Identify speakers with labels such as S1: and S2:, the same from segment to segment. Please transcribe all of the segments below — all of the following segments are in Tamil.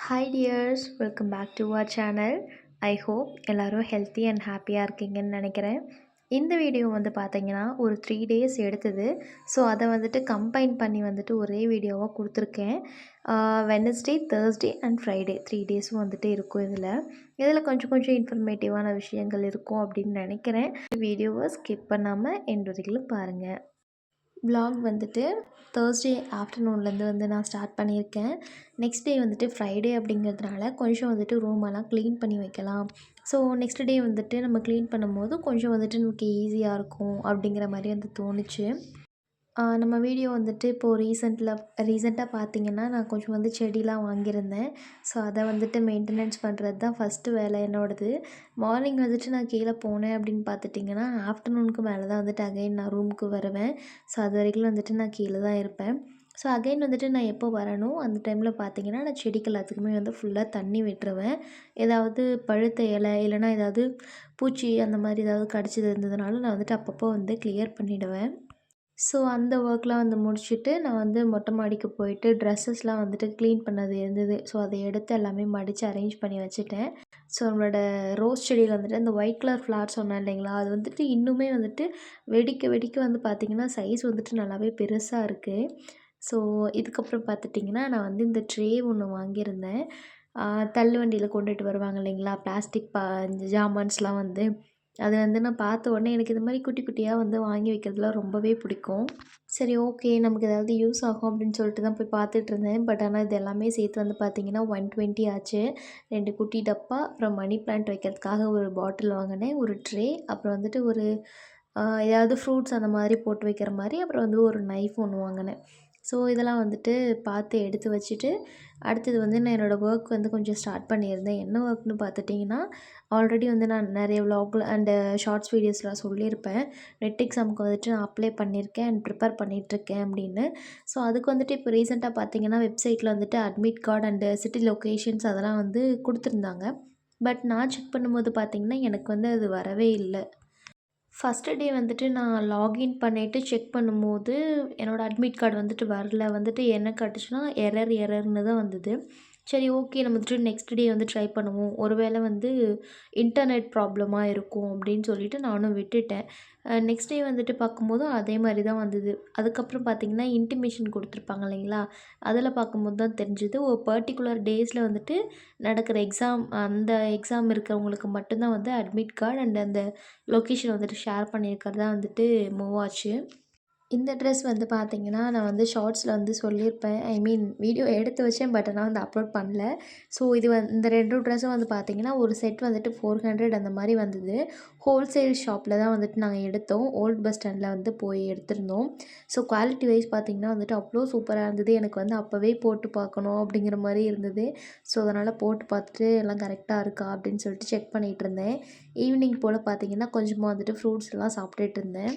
S1: Hi dears, welcome back to our channel. I hope எல்லோரும் ஹெல்த்தி அண்ட் ஹாப்பியாக இருக்கீங்கன்னு நினைக்கிறேன். இந்த வீடியோ பார்த்தீங்கன்னா ஒரு 3 டேஸ் எடுத்தது. ஸோ அதை கம்பைன் பண்ணி ஒரே வீடியோவாக கொடுத்துருக்கேன். வெட்னஸ்டே, தேர்ஸ்டே அண்ட் ஃப்ரைடே 3 டேஸும் இருக்கும். இதில் கொஞ்சம் கொஞ்சம் இன்ஃபர்மேட்டிவான விஷயங்கள் இருக்கும் அப்படின்னு நினைக்கிறேன். வீடியோவை ஸ்கிப் பண்ணாமல் எண்ட் வரைக்கும் பாருங்கள். விலாக் தேர்ஸ்டே ஆஃப்டர்நூன்லேருந்து நான் ஸ்டார்ட் பண்ணியிருக்கேன். நெக்ஸ்ட் டே ஃப்ரைடே அப்படிங்கிறதுனால கொஞ்சம் ரூமெல்லாம் க்ளீன் பண்ணி வைக்கலாம். ஸோ நெக்ஸ்ட் டே நம்ம க்ளீன் பண்ணும்போது கொஞ்சம் நமக்கு ஈஸியாக இருக்கும் அப்படிங்கிற மாதிரி தோணுச்சு. நம்ம வீடியோ இப்போது ரீசெண்டாக பார்த்தீங்கன்னா நான் கொஞ்சம் செடிலாம் வாங்கியிருந்தேன். ஸோ அதை மெயின்டெனன்ஸ் பண்ணுறது தான் ஃபஸ்ட்டு வேலை என்னோடது. மார்னிங் நான் கீழே போனேன் அப்படின்னு பார்த்துட்டிங்கன்னா ஆஃப்டர்நூனுக்கு மேலே தான் அகைன் நான் ரூமுக்கு வருவேன். ஸோ அது வரைக்கும் நான் கீழே தான் இருப்பேன். ஸோ அகைன் நான் எப்போ வரணும் அந்த டைமில் பார்த்தீங்கன்னா நான் செடிக்கு எல்லாத்துக்குமே ஃபுல்லாக தண்ணி விட்டுருவேன். ஏதாவது பழுத்த இலை இல்லைனா ஏதாவது பூச்சி அந்த மாதிரி ஏதாவது கடிச்சது இருந்ததுனால நான் அப்பப்போ கிளியர் பண்ணிவிடுவேன். ஸோ அந்த ஒர்க்லாம் முடிச்சுட்டு நான் மொட்டை மாடிக்கு போயிட்டு ட்ரெஸ்ஸஸ்லாம் க்ளீன் பண்ணது இருந்தது. ஸோ அதை எடுத்து எல்லாமே மடித்து அரேஞ்ச் பண்ணி வச்சுட்டேன். ஸோ நம்மளோட ரோஸ் செடியில் அந்த ஒயிட் கலர் ஃப்ளார் சொன்னேன் இல்லைங்களா, அது இன்னுமே வெடிக்க வெடிக்க பார்த்திங்கன்னா சைஸ் நல்லாவே பெருசாக இருக்குது. ஸோ இதுக்கப்புறம் பார்த்துட்டிங்கன்னா நான் இந்த ட்ரே ஒன்று வாங்கியிருந்தேன். தள்ளு வண்டியில் கொண்டுட்டு வருவாங்க இல்லைங்களா, பிளாஸ்டிக் ஜாமான்ஸ்லாம் அது நான் பார்த்த உடனே எனக்கு இது மாதிரி குட்டி குட்டியாக வாங்கி வைக்கிறதுலாம் ரொம்பவே பிடிக்கும். சரி, ஓகே, நமக்கு ஏதாவது யூஸ் ஆகும் அப்படின்னு சொல்லிட்டு தான் போய் பார்த்துட்ருந்தேன். பட் ஆனால் இது எல்லாமே சேர்த்து பார்த்திங்கன்னா 120 ஆச்சு. 2 குட்டி டப்பா, அப்புறம் மணி பிளான்ட் வைக்கிறதுக்காக ஒரு பாட்டில் வாங்கினேன், ஒரு ட்ரே, அப்புறம் ஒரு ஏதாவது ஃப்ரூட்ஸ் அந்த மாதிரி போட்டு வைக்கிற மாதிரி, அப்புறம் ஒரு நைஃப் ஒன்று வாங்கினேன். ஸோ இதெல்லாம் பார்த்து எடுத்து வச்சுட்டு அடுத்தது நான் என்னோடய ஒர்க் கொஞ்சம் ஸ்டார்ட் பண்ணியிருந்தேன். என்ன ஒர்க்னு பார்த்துட்டிங்கன்னா, ஆல்ரெடி நான் நிறைய விலாகில் அண்டு ஷார்ட்ஸ் வீடியோஸ்லாம் சொல்லியிருப்பேன். நெட் எக்ஸாமுக்கு நான் அப்ளை பண்ணியிருக்கேன் அண்ட் ப்ரிப்பேர் பண்ணிகிட்ருக்கேன் அப்படின்னு. ஸோ அதுக்கு இப்போ ரீசெண்டாக பார்த்தீங்கன்னா வெப்சைட்டில் admit card and city locations அதெல்லாம் கொடுத்துருந்தாங்க. பட் நான் செக் பண்ணும்போது பார்த்திங்கன்னா எனக்கு அது வரவே இல்லை. ஃபஸ்ட்டு டே நான் லாகின் பண்ணிவிட்டு செக் பண்ணும்போது என்னோடய அட்மிட் கார்டு வரல. என்ன காட்டுச்சுன்னா எரர்னு தான் வந்தது. சரி, ஓகே, நம்ம நெக்ஸ்ட் டே ட்ரை பண்ணுவோம், ஒருவேளை இன்டர்நெட் ப்ராப்ளமாக இருக்கும் அப்படின்னு சொல்லிட்டு நானும் விட்டுட்டேன். நெக்ஸ்ட் டே பார்க்கும்போது அதே மாதிரி தான் வந்தது. அதுக்கப்புறம் பார்த்திங்கன்னா இன்டிமேஷன் கொடுத்துருப்பாங்க இல்லைங்களா, அதில் பார்க்கும்போது தான் தெரிஞ்சுது ஒரு பர்டிகுலர் டேஸில் நடக்கிற எக்ஸாம், அந்த எக்ஸாம் இருக்கிறவங்களுக்கு மட்டும்தான் அட்மிட் கார்டு அண்ட் அந்த லொக்கேஷன் ஷேர் பண்ணியிருக்கிறதா மூவ் ஆச்சு. இந்த ட்ரெஸ் பார்த்திங்கன்னா நான் ஷார்ட்ஸில் சொல்லியிருப்பேன். ஐ மீன் வீடியோ எடுத்து வச்சேன், பட் ஆனால் அப்லோட் பண்ணல. ஸோ இது இந்த 2 ட்ரெஸ்ஸும் பார்த்திங்கன்னா ஒரு செட் 400 அந்த மாதிரி வந்தது. ஹோல்சேல் ஷாப்பில் தான் நாங்கள் எடுத்தோம். ஓல்ட் பஸ் ஸ்டாண்டில் போய் எடுத்திருந்தோம். ஸோ குவாலிட்டி வைஸ் பார்த்திங்கன்னா அவ்வளோ சூப்பராக இருந்தது. எனக்கு அப்போவே போட்டு பார்க்கணும் அப்படிங்கிற மாதிரி இருந்தது. ஸோ அதனால் போட்டு பார்த்துட்டு எல்லாம் கரெக்டாக இருக்கா அப்படின்னு சொல்லிட்டு செக் பண்ணிகிட்டு இருந்தேன். ஈவினிங் போல் பார்த்திங்கன்னா கொஞ்சமாக ஃப்ரூட்ஸ் எல்லாம் சாப்பிட்டுட்டு இருந்தேன்.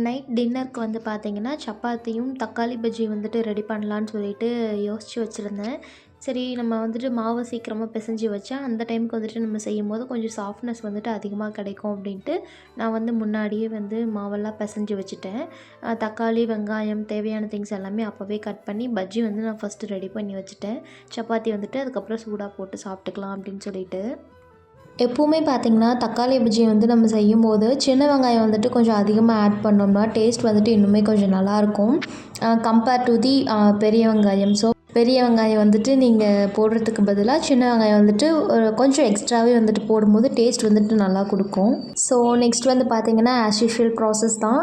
S1: நைட் டின்னருக்கு பார்த்திங்கன்னா சப்பாத்தியும் தக்காளி பஜ்ஜி ரெடி பண்ணலான்னு சொல்லிட்டு யோசித்து வச்சுருந்தேன். சரி, நம்ம மாவை சீக்கிரமாக பிசைஞ்சு வச்சா அந்த டைமுக்கு நம்ம செய்யும்போது கொஞ்சம் சாஃப்ட்னஸ் அதிகமாக கிடைக்கும் அப்படின்ட்டு நான் முன்னாடியே மாவெல்லாம் பிசைஞ்சு வச்சுட்டேன். தக்காளி, வெங்காயம், தேவையான திங்ஸ் எல்லாமே அப்போவே கட் பண்ணி பஜ்ஜி நான் ஃபஸ்ட்டு ரெடி பண்ணி வச்சுட்டேன். சப்பாத்தி அதுக்கப்புறம் சூடாக போட்டு சாப்பிட்டுக்கலாம் அப்படின்னு சொல்லிட்டு. எப்போவுமே பார்த்திங்கன்னா தக்காளி பஜ்ஜி நம்ம செய்யும்போது சின்ன வெங்காயம் கொஞ்சம் அதிகமாக ஆட் பண்ணோம்னா டேஸ்ட் இன்னுமே கொஞ்சம் நல்லாயிருக்கும் கம்பேர் டு தி பெரிய வெங்காயம். ஸோ பெரிய வெங்காயம் நீங்கள் போடுறதுக்கு பதிலாக சின்ன வெங்காயம் கொஞ்சம் எக்ஸ்ட்ராவே போடும்போது டேஸ்ட் நல்லா கொடுக்கும். ஸோ நெக்ஸ்ட் பார்த்திங்கன்னா ஆஸ் யூஷுவல் ப்ராசஸ் தான்.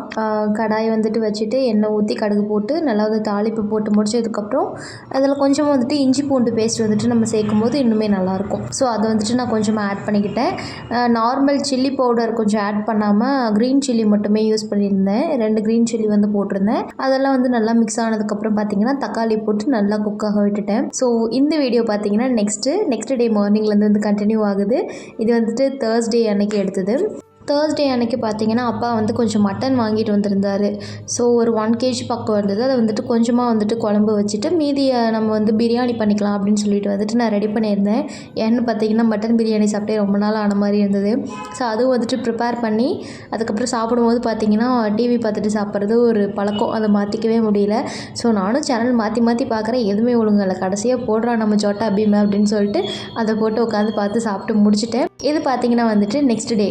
S1: கடாயை வச்சுட்டு எண்ணெய் ஊற்றி கடுகு போட்டு நல்லா தாளிப்பு போட்டு முடிச்சதுக்கப்புறம் அதில் கொஞ்சம் இஞ்சி பூண்டு பேஸ்ட் நம்ம சேர்க்கும் போது இன்னுமே நல்லாயிருக்கும். ஸோ அதை நான் கொஞ்சமாக ஆட் பண்ணிக்கிட்டேன். நார்மல் சில்லி பவுடர் கொஞ்சம் ஆட் பண்ணாமல் க்ரீன் சில்லி மட்டுமே யூஸ் பண்ணியிருந்தேன். 2 க்ரீன் சில்லி போட்டிருந்தேன். அதெல்லாம் நல்லா மிக்ஸ் ஆனதுக்கப்புறம் பார்த்திங்கன்னா தக்காளி போட்டு நல்லா குக்காக விட்டுட்டேன். ஸோ இந்த வீடியோ பார்த்தீங்கன்னா நெக்ஸ்ட் டே மார்னிங்லேருந்து கண்டினியூ ஆகுது. இது தேர்ஸ்டே அன்னைக்கு எடுத்தது. தேர்ஸ்டே அன்றைக்கி பார்த்திங்கன்னா அப்பா வந்து கொஞ்சம் மட்டன் வாங்கிட்டு வந்திருந்தார். ஸோ ஒரு 1 kg பக்கம் இருந்தது. அதை வந்துட்டு கொஞ்சமாக வந்துட்டு குழம்பு வச்சுட்டு மீதியை நம்ம வந்து பிரியாணி பண்ணிக்கலாம் அப்படின்னு சொல்லிட்டு வந்துட்டு நான் ரெடி பண்ணியிருந்தேன். ஏன்னு பார்த்தீங்கன்னா மட்டன் பிரியாணி சாப்பிட்டே ரொம்ப நாள் ஆன மாதிரி இருந்தது. ஸோ அதுவும் வந்துட்டு ப்ரிப்பேர் பண்ணி அதுக்கப்புறம் சாப்பிடும்போது பார்த்திங்கன்னா டிவி பார்த்துட்டு சாப்பிட்றது ஒரு பழக்கம், அதை மாற்றிக்கவே முடியல. ஸோ நானும் சேனல் மாற்றி மாற்றி பார்க்குறேன், எதுவுமே ஒழுங்கல்ல. கடைசியாக போடுறான் நம்ம சோட்டா பீம் அப்படின்னு சொல்லிட்டு அதை போட்டு உட்காந்து பார்த்து சாப்பிட்டு முடிச்சுட்டேன். இது பார்த்திங்கன்னா வந்துட்டு நெக்ஸ்ட் டே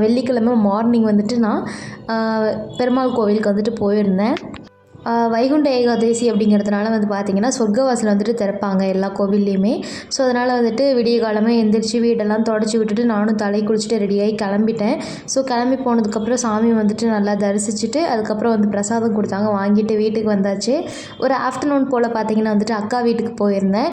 S1: வெள்ளிக்கிழமை மார்னிங் வந்துட்டு நான் பெருமாள் கோவிலுக்கு வந்துட்டு போயிருந்தேன். வைகுண்ட ஏகாதசி அப்படிங்கிறதுனால வந்து பார்த்திங்கன்னா சொர்க்கவாசல் வந்துட்டு திறப்பாங்க எல்லா கோவில்லையுமே. ஸோ அதனால் வந்துட்டு விடிய காலமே எந்திரிச்சு வீடெல்லாம் தொடச்சி விட்டுட்டு நானும் தலை குளிச்சுட்டு ரெடியாகி கிளம்பிட்டேன். ஸோ கிளம்பி போனதுக்கப்புறம் சாமி வந்துட்டு நல்லா தரிசிச்சுட்டு அதுக்கப்புறம் வந்து பிரசாதம் கொடுத்தாங்க, வாங்கிட்டு வீட்டுக்கு வந்தாச்சு. ஒரு ஆஃப்டர்நூன் போல் பார்த்திங்கன்னா வந்துட்டு அக்கா வீட்டுக்கு போயிருந்தேன்.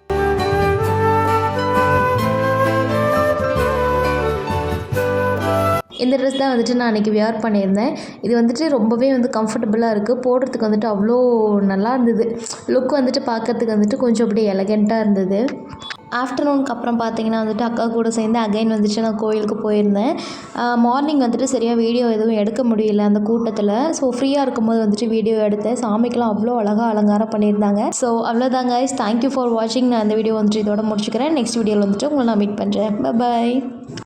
S1: இந்த ட்ரெஸ் தான் வந்துட்டு நான் அன்றைக்கி வியர் பண்ணியிருந்தேன். இது வந்துட்டு ரொம்பவே வந்து கம்ஃபர்டபுளாக இருக்குது. போடுறதுக்கு வந்துட்டு அவ்வளோ நல்லா இருந்தது. லுக் வந்துட்டு பார்க்குறதுக்கு வந்துட்டு கொஞ்சம் அப்படியே எலகெண்ட்டாக இருந்தது. ஆஃப்டர்நூனுக்கு அப்புறம் பார்த்திங்கன்னா வந்துட்டு அக்கா கூட சேர்ந்து அகைன் வந்துட்டு நான் கோயிலுக்கு போயிருந்தேன். மார்னிங் வந்துட்டு சரியாக வீடியோ எதுவும் எடுக்க முடியல அந்த கூட்டத்தில். ஸோ ஃப்ரீயாக இருக்கும்போது வந்துட்டு வீடியோ எடுத்தேன். சாமிக்கெலாம் அவ்வளோ அழகாக அலங்காரம் பண்ணியிருந்தாங்க. ஸோ அவ்வளோதாங்க கைஸ், தேங்க்யூ ஃபார் வாட்சிங். நான் இந்த வீடியோ வந்துட்டு இதோட முடிச்சுக்கிறேன். நெக்ஸ்ட் வீடியோவில் வந்துட்டு உங்களை நான் மீட் பண்ணுறேன். பை.